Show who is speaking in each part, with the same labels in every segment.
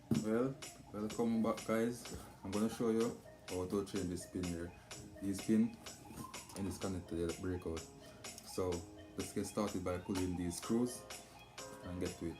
Speaker 1: Well, welcome back guys. I'm gonna show you how to change this pin here. This pin and it's connected to the breakout. So let's get started by pulling these screws and get to it.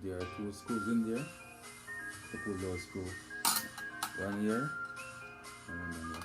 Speaker 1: There are two screws in there to pull those screws. One here and one there.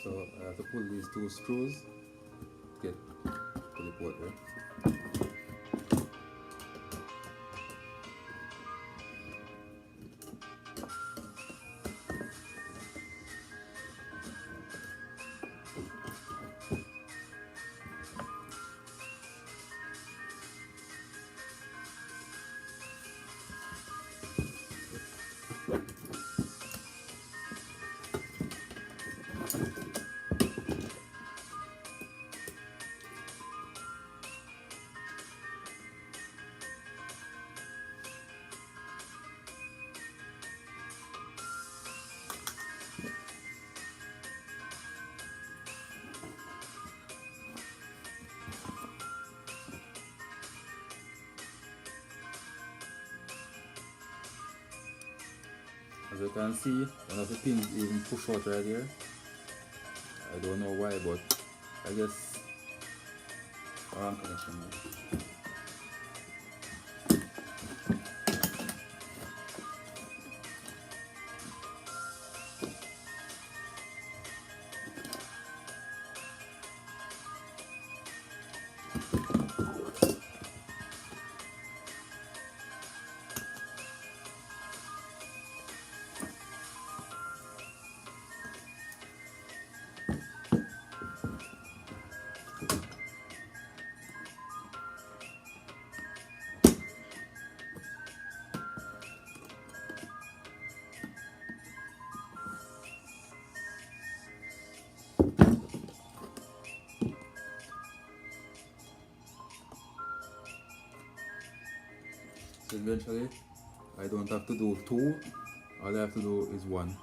Speaker 1: So I have to pull these two screws to get to the port there. As you can see, one of the pins even push out right here. I don't know why, but I guess wrong connection. So eventually I don't have to do two, all I have to do is one.